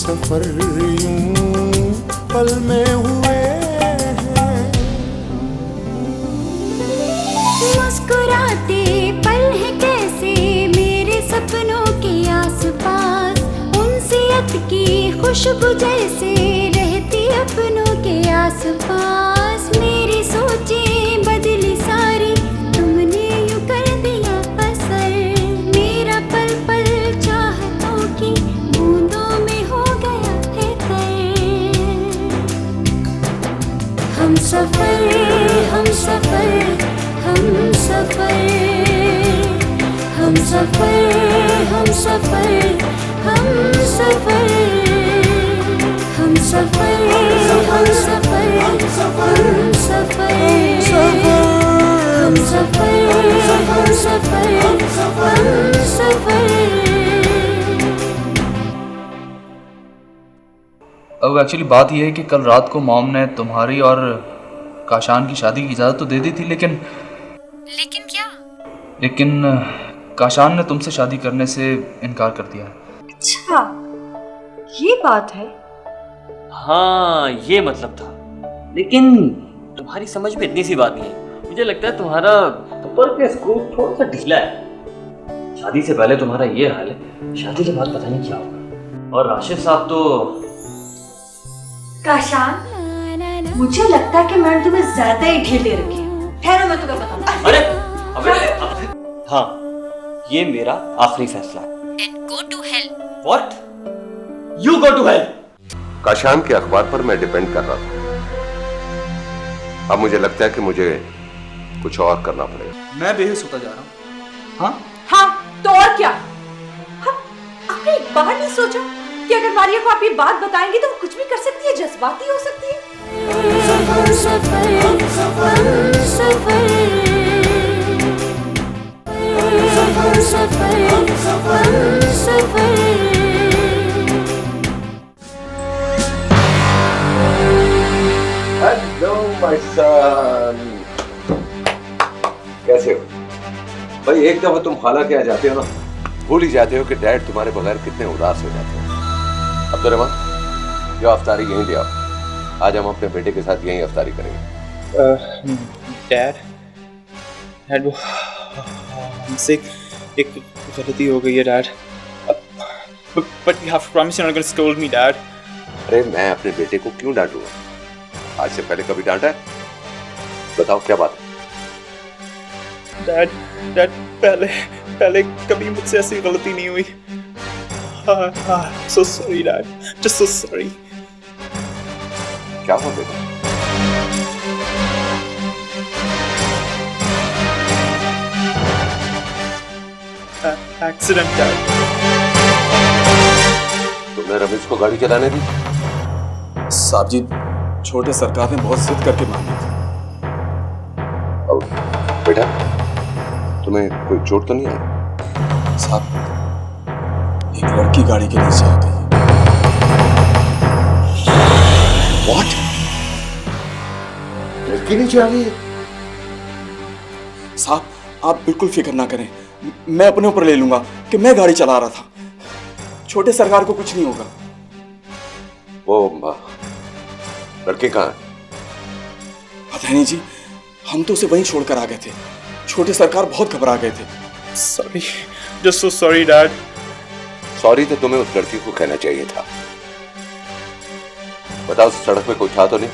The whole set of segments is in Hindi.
सफर यूं पल में हुए हैं। मुस्कुराते पल है कैसे मेरे सपनों के आसपास, उनसियत की खुशबू जैसे रहती अपनों के आसपास। मेरी सोचें बदली सारी, तुमने यूं कर दिया असर, मेरा पल पल चाहतों की बूंदों में हो गया है तर। हम सफर हम सफर हम सफर, हम सफर हम सफर हम सफर, हम सफर हम सफर हम सफर, हम सफर हम सफर। अब एक्चुअली बात यह है कि कल रात को मॉम ने तुम्हारी और काशान की शादी की इजाज़त तो दे दी थी, लेकिन क्या? काशान ने तुमसे शादी करने से इनकार कर दिया। अच्छा, ये बात है। हाँ, ये मतलब था। लेकिन तुम्हारी समझ में इतनी सी बात नहीं है। मुझे लगता है तुम्हारा ऊपर के स्क्रू थोड़ा सा ढीला है। शादी से पहले तुम्हारा ये हाल है, शादी के बाद पता नहीं क्या होगा। और राशिद साहब तो काशान, मुझे लगता है कि मैंने तुम्हें ज्यादा ही ढील दे रखी है। ठहरो, मैं तुम्हें बताऊंगा। अरे हाँ, ये मेरा आखिरी फैसला है। Then go to hell. What? You go to hell. Kashan के अखबार पर मैं डिपेंड कर रहा था। अब मुझे लगता है कि मुझे कुछ और करना पड़ेगा। मैं बेहोश होता जा रहा हूँ। हाँ, हाँ, तो और क्या? हाँ, आपने एक बार नहीं सोचा कि अगर मारिया को आप ये बात बताएंगे तो वो कुछ भी कर सकती है, जज्बाती हो सकती है। हम सफर हम सफर हम सफर हम सफर। हेलो माय सन, कैसे हो भाई? एक दफा तुम खाला के आ जाते हो ना, भूल ही जाते हो कि डैड तुम्हारे बगैर कितने उदास हो जाते हैं। अब तो रहमान, जो अफ्तारी यहीं ले आओ। आज हम अपने बेटे के साथ यहीं अफ्तारी करेंगे। डैड वो हमसे एक गलती हो गई है dad. But you have promised you're not going to scold me, Dad. अरे मैं अपने बेटे को क्यों डांटूंगा? आज से पहले कभी डांटा है? बताओ क्या बात है? डैड पहले कभी मुझसे ऐसी गलती नहीं हुई। So sorry, Dad. Just so sorry. क्या हुआ बेटा? Accident, Dad. तुमने रमेश को गाड़ी चलाने दी? साहब जी, छोटे सरकार ने बहुत जिद करके मांगी थी। और बेटा, तुम्हें कोई चोट तो नहीं आई? साहब, एक लड़की गाड़ी के नीचे आ गई। What? लड़की नीचे आ गई? साहब, आप बिल्कुल फिक्र ना करें, मैं अपने ऊपर ले लूंगा कि मैं गाड़ी चला रहा था। छोटे सरकार को कुछ नहीं होगा। वो लड़के कहाँ है? पता नहीं जी, हम तो उसे वहीं छोड़कर आ गए थे। छोटे सरकार बहुत घबरा गए थे। Sorry. Just so sorry, Dad. Sorry तो तुम्हें उस लड़की को कहना चाहिए था। बताओ, सड़क पे कोई था तो नहीं?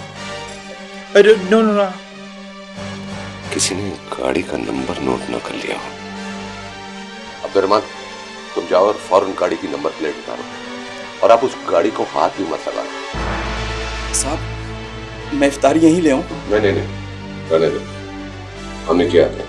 No. किसी ने गाड़ी का नंबर नोट न कर लिया हो। अब्दुर्रहमान, तुम जाओ और फौरन गाड़ी की नंबर प्लेट उतारो, और आप उस गाड़ी को हाथ भी मत लगाओ। साहब, मैं इफ्तारी यहीं ले आऊं? नहीं, रहने दो, हमने किया था।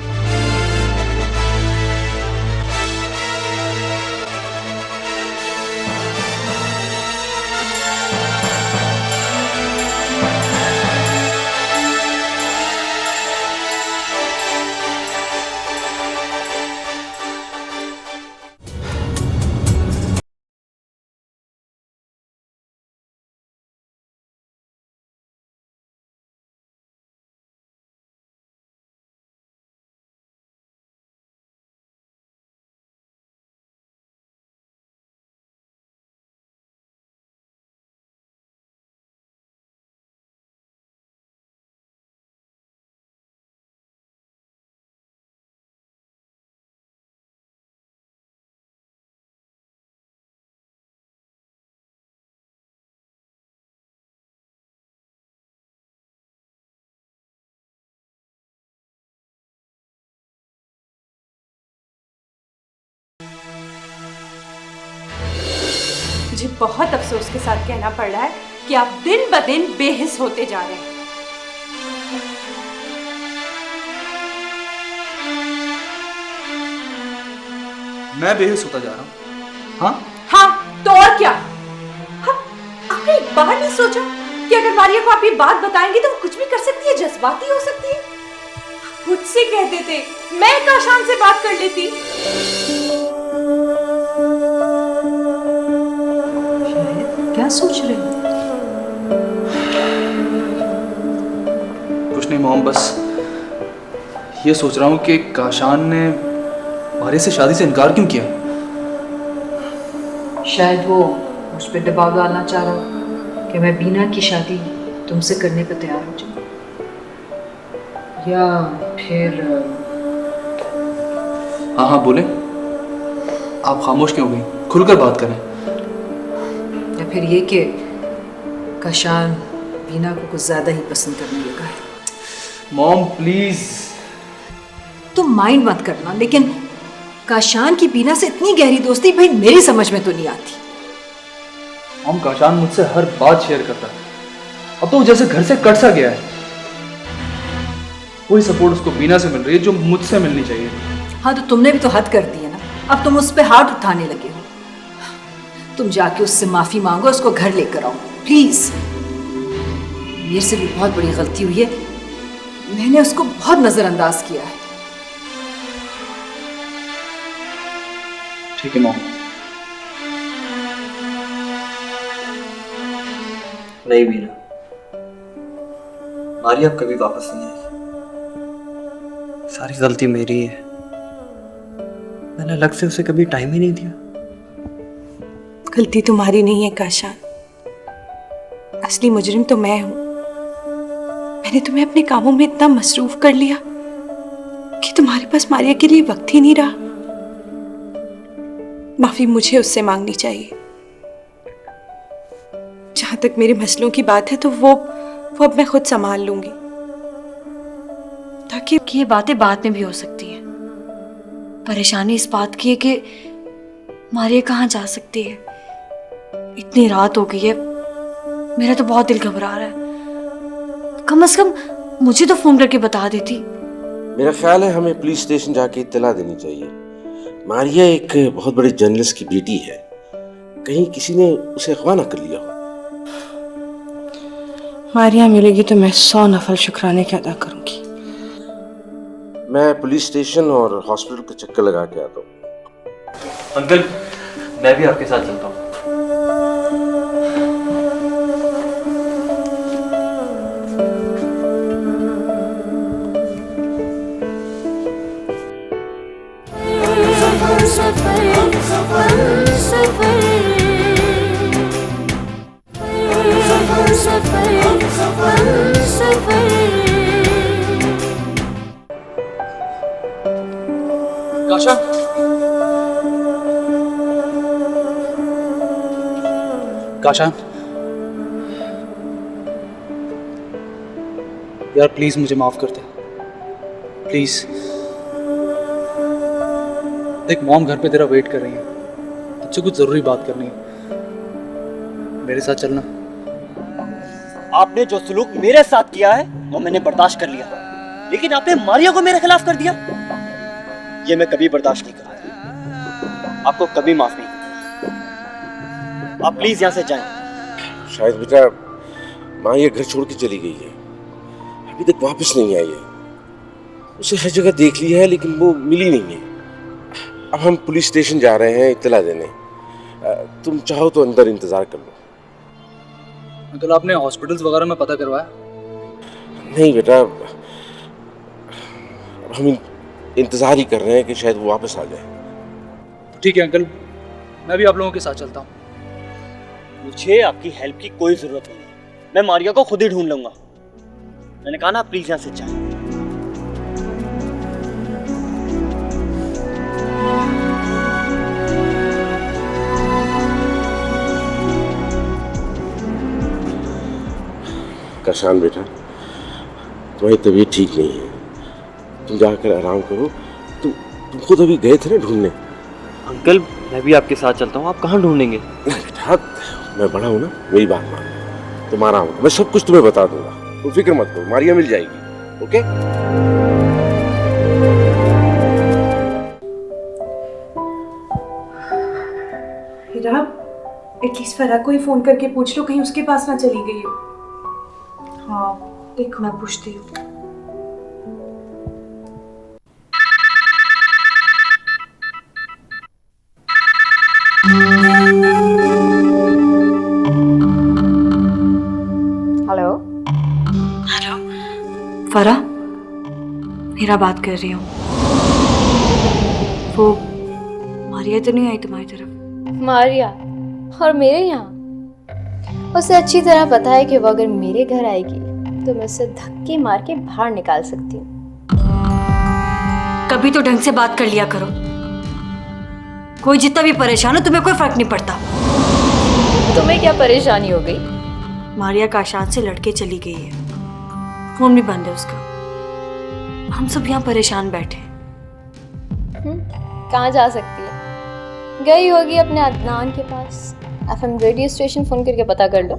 मुझे बहुत अफसोस के साथ कहना पड़ रहा है कि आप दिन ब दिन बेहिस होते जा रहे हैं। मैं बेहोश होता जा रहा हूँ? हाँ हाँ, तो और क्या? हाँ, आपने एक बार नहीं सोचा कि अगर मारिया को आप ये बात बताएंगे तो वो कुछ भी कर सकती है, जज्बाती हो सकती है? मुझसे कह देते, मैं काशान से बात कर लेती। क्या सोच रहे हो? कुछ नहीं मॉम, बस ये सोच रहा हूँ कि काशान ने मारिया से शादी से इनकार क्यों किया? शायद वो उस पर दबाव डालना चाह रहा हो कि मैं बीना की शादी तुमसे करने पर तैयार हो जाऊँ, या फिर हाँ बोले, आप खामोश क्यों हो गई? खुलकर बात करें। या फिर ये कि काशान बीना को कुछ ज़्यादा ही पसंद करने लगा है। Mom please. तुम माइंड मत करना, लेकिन काशान की बीना से इतनी गहरी दोस्ती भाई मेरी समझ में तो नहीं आती। मॉम, काशान मुझसे हर बात शेयर करता है, अब तो वो जैसे घर से कट सा गया है। वही सपोर्ट उसको बीना से मिल रही है जो मुझसे मिलनी चाहिए। हाँ, तो तुमने भी तो हद कर दी है ना, अब तुम उस पर हाथ उठाने लगे हो। तुम जाके उससे माफी मांगो, उसको घर लेकर आओ प्लीज। मेरे से भी बहुत बड़ी गलती हुई है, मैंने उसको बहुत नजरअंदाज किया है। ठीक है मॉम। नहीं बीना, मारिया अब कभी वापस नहीं आएगी। सारी गलती मेरी है, मैंने अलग से उसे कभी टाइम ही नहीं दिया। गलती तुम्हारी नहीं है काशान, असली मुजरिम तो मैं हूं। मैंने तुम्हें अपने कामों में इतना मसरूफ कर लिया कि तुम्हारे पास मारिया के लिए वक्त ही नहीं रहा। माफी मुझे उससे मांगनी चाहिए। जहां तक मेरे मसलों की बात है तो वो अब मैं खुद संभाल लूंगी, ताकि ये बातें बाद में भी हो सकती हैं। परेशानी इस बात की है कि मारिया कहाँ जा सकती है। इतनी रात हो गई है, मेरा तो बहुत दिल घबरा रहा है। कम से कम मुझे तो फोन करके बता देती। मेरा ख्याल है हमें पुलिस स्टेशन जाके इत्तला देनी चाहिए। मारिया एक बहुत बड़े जर्नलिस्ट की बेटी है, कहीं किसी ने उसे अगवा ना कर लिया हो। मारिया मिलेगी तो मैं 100 नफल शुक्राने के अदा करूंगी। मैं पुलिस स्टेशन और हॉस्पिटल का चक्कर लगा के आता हूँ। अंकल, मैं भी आपके साथ चलता हूँ। काशा, काशान यार प्लीज मुझे माफ कर दे, प्लीज। देख मॉम घर पे तेरा वेट कर रही है, तुझसे कुछ जरूरी बात करनी है, मेरे साथ चलना। आपने जो सलूक मेरे साथ किया है वो मैंने बर्दाश्त कर लिया, लेकिन आपने मारिया को मेरे खिलाफ कर दिया, ये मैं कभी बर्दाश्त नहीं करूंगा। आपको कभी माफ नहीं करूंगा। आप प्लीज यहाँ से जाएं। शायद बेटा मारिया घर छोड़ के चली गई है, अभी तक वापस नहीं आई है। उसे हर जगह देख लिया है लेकिन वो मिली नहीं है। अब हम पुलिस स्टेशन जा रहे हैं इत्तला देने। तुम चाहो तो अंदर इंतजार कर लो। अंकल, आपने हॉस्पिटल्स वगैरह में पता करवाया? नहीं बेटा, हम इंतजार ही कर रहे हैं कि शायद वो वापस आ जाए। ठीक है अंकल, मैं भी आप लोगों के साथ चलता हूँ। मुझे आपकी हेल्प की कोई जरूरत नहीं, मैं मारिया को खुद ही ढूंढ लूंगा। मैंने कहा ना, प्लीज यहाँ से जाएं। काशान बेटा, तुम्हारी तबीयत ठीक नहीं है, तुम जाकर आराम करो। तुम खुद अभी गए थे ना ढूंढने। अंकल, मैं भी आपके साथ चलता हूँ। आप कहाँ ढूंढेंगे? बेटा फरहाद, मैं बड़ा हूं ना, मेरी बात मान। तुम आराम करो, मैं सब कुछ तुम्हें बता दूंगा, तुम फिक्र मत करो, मारिया मिल जाएगी। ओके? हीरा, एटलीस्ट फराह को ही फोन करके पूछ लो, कहीं उसके पास ना चली गई हो। हाँ देखो, मैं पूछती हूँ। हेलो। हेलो फराह, हीरा बात कर रही हूँ। वो मारिया तो नहीं आई तुम्हारी तरफ? मारिया और मेरे यहाँ? उसे अच्छी तरह पता है कि वो अगर मेरे घर आएगी तो मैं उसे धक्के मार के बाहर निकाल सकती हूँ। कभी तो ढंग से बात कर लिया करो। कोई जितना भी परेशान हो, तुम्हें कोई फर्क नहीं पड़ता। तुम्हें क्या परेशानी हो गई? मारिया काशान से लड़के चली गई है, फोन भी बंद है उसका। हम सब यहाँ परेशान बैठे। कहाँ जा सकती है? गई होगी अपने अदनान के पास। एफएम रेडियो स्टेशन फोन करके पता कर लो।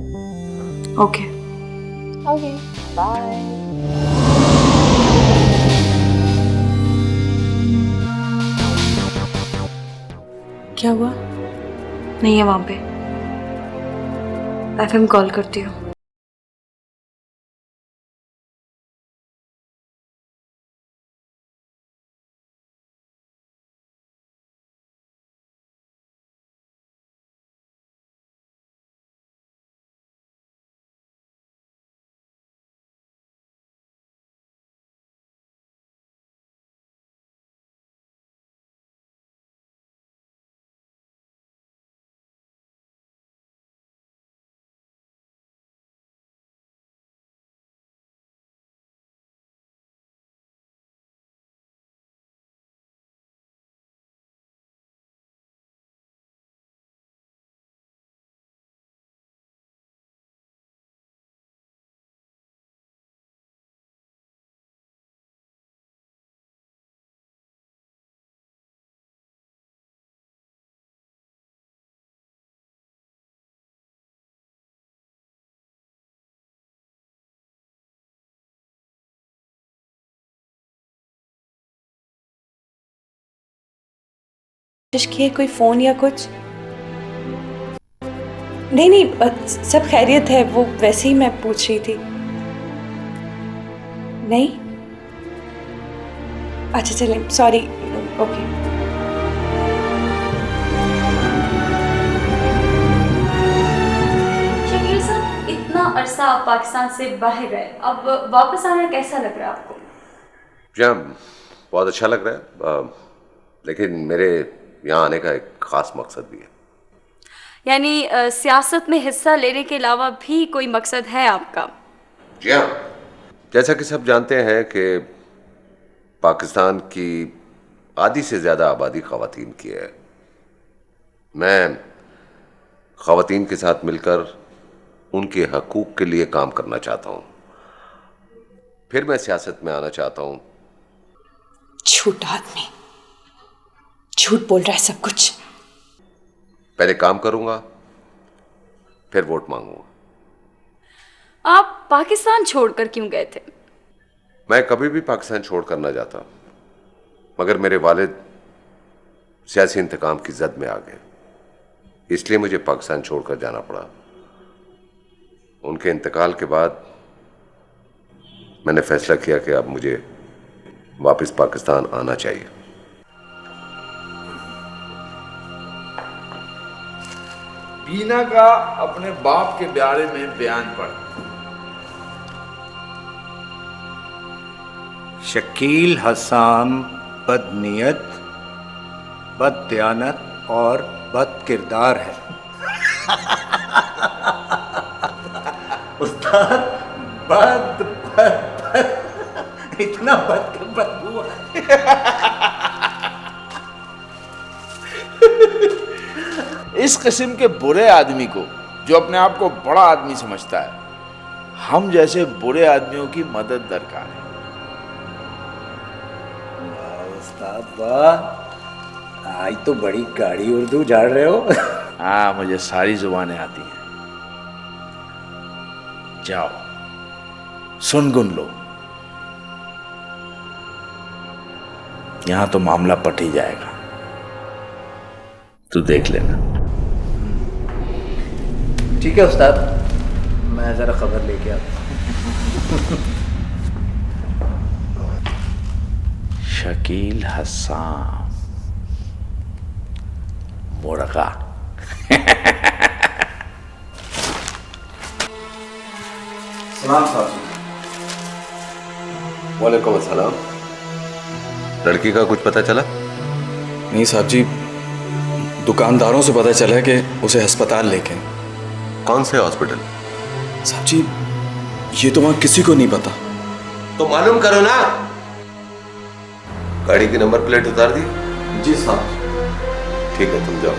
Okay okay, bye. क्या हुआ? नहीं है वहां पे। एफएम कॉल करती हूँ। किए कोई फोन या कुछ? नहीं नहीं, सब खैरियत है। वो वैसे ही मैं पूछ रही थी। नहीं? अच्छा चलें, सॉरी। ओके। शकील साहब, इतना अरसा आप पाकिस्तान से बाहर रहे, अब वापस आना कैसा लग रहा है आपको? जी बहुत अच्छा लग रहा है, लेकिन मेरे यहाँ आने का एक खास मकसद भी है। यानी सियासत में हिस्सा लेने के अलावा भी कोई मकसद है आपका? जी हाँ, जैसा कि सब जानते हैं कि पाकिस्तान की आधी से ज़्यादा आबादी ख़वातीन की है। मैं ख़वातीन के साथ मिलकर उनके हकूक़ के लिए काम करना चाहता हूँ। फिर मैं सियासत में आना चाहता हूँ। झूठा आदमी, झूठ बोल रहा है सब कुछ। पहले काम करूंगा, फिर वोट मांगूंगा। आप पाकिस्तान छोड़कर क्यों गए थे? मैं कभी भी पाकिस्तान छोड़कर ना जाता, मगर मेरे वालिद सियासी इंतकाम की जद में आ गए, इसलिए मुझे पाकिस्तान छोड़कर जाना पड़ा। उनके इंतकाल के बाद मैंने फैसला किया कि अब मुझे वापस पाकिस्तान आना चाहिए। बीना का अपने बाप के बारे में बयान पढ़। शकील हसन बदनीयत, बददयानत और बद किरदार है। उस्ताद, बद बद बद इतना बद के बदबू इस किस्म के बुरे आदमी को, जो अपने आप को बड़ा आदमी समझता है, हम जैसे बुरे आदमियों की मदद दरकार है। उस्ताद वाह, आज तो बड़ी गाड़ी उर्दू झाड़ रहे हो। हाँ, मुझे सारी जुबानें आती हैं। जाओ सुन गुन लो, यहां तो मामला पट ही जाएगा, तू देख लेना। ठीक है उस्ताद, मैं जरा खबर लेके आता हूँ। शकील हसन मुर्गा। सलाम साहब जी। वालेकुम अस्सलाम। लड़की का कुछ पता चला? नहीं साहब जी, दुकानदारों से पता चला है कि उसे अस्पताल लेके। कौन से हॉस्पिटल? साहब जी ये तो वहां किसी को नहीं पता। तो मालूम करो ना। गाड़ी की नंबर प्लेट उतार दी? जी साहब। ठीक है, तुम जाओ।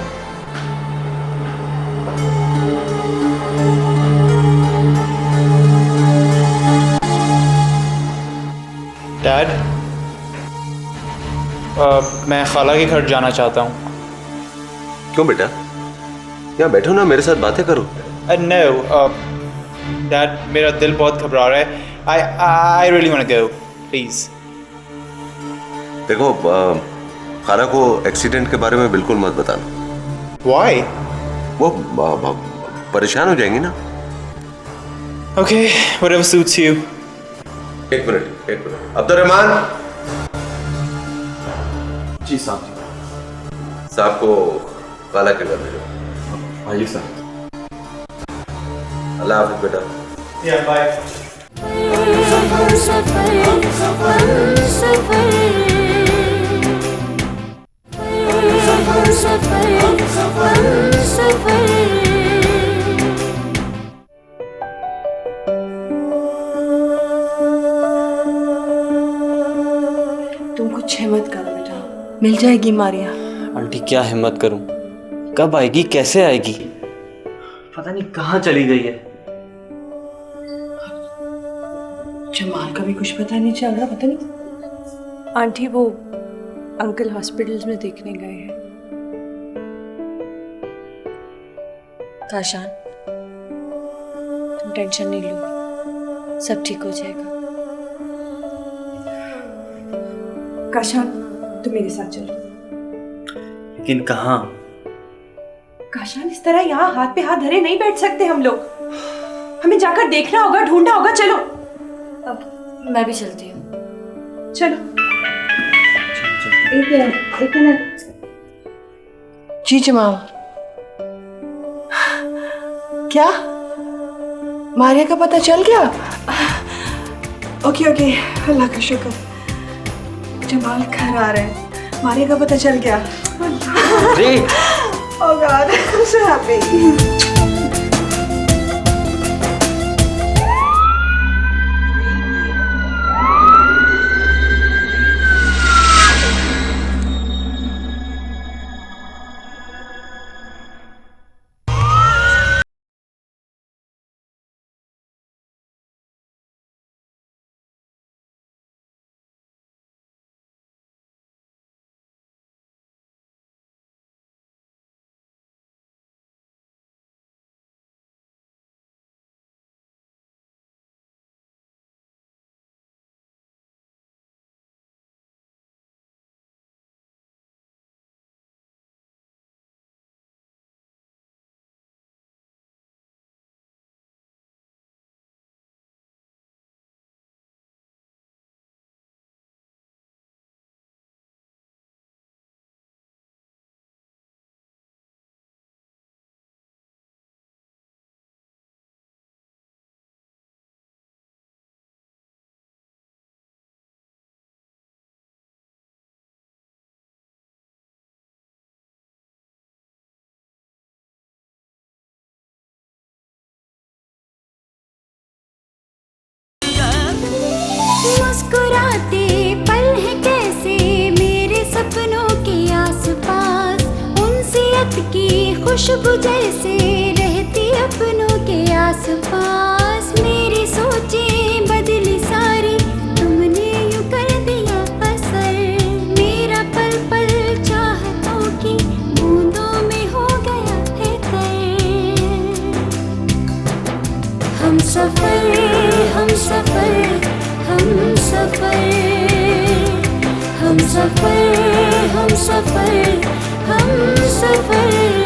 डैड, मैं खाला के घर जाना चाहता हूँ। क्यों बेटा? यहाँ बैठो ना, मेरे साथ बातें करो। नो डैड, मेरा दिल बहुत घबरा रहा है। I really want to go, please. देखो, खाला को एक्सीडेंट के बारे में बिल्कुल मत बताना। Why? वो परेशान हो जाएंगी ना। Okay, whatever suits you. एक मिनट। अब्दुर्रहमान। जी साहब जी। साहब को खाला के घर ले जाओ। आइए साहब। अल्लाह हाफिज बेटा। Yeah, bye. तुम कुछ हिम्मत करो बेटा, मिल जाएगी मारिया। आंटी क्या हिम्मत करूं? कब आएगी, कैसे आएगी? पता नहीं कहाँ चली गई है। जमाल का भी कुछ पता नहीं चल रहा। पता नहीं आंटी वो अंकल हॉस्पिटल्स में देखने गए हैं। काशान तुम टेंशन नहीं लो, सब ठीक हो जाएगा। काशान तुम मेरे साथ चलो। लेकिन कहाँ? काशान इस तरह यहाँ हाथ पे हाथ धरे नहीं बैठ सकते हम लोग। हमें जाकर देखना होगा, ढूंढना होगा। चलो अब मैं भी चलती हूँ। चलो। एक मिनट। जी जमाल, क्या मारिया का पता चल गया? ओके ओके, अल्लाह का शुक्र। जमाल घर आ रहे हैं, मारिया का पता चल गया। Oh God, I am so happy. मुस्कुराते पल हैं कैसे मेरे सपनों के आसपास, उनसियत की खुशबू जैसे रहती अपनों के आसपास। मेरी सोचें बदली सारी, तुमने यूं कर दिया असर। मेरा पल पल चाहतों की बूंदों में हो गया है हम सफर हम सफर हम सफर हम सफर हम सफर हम सफर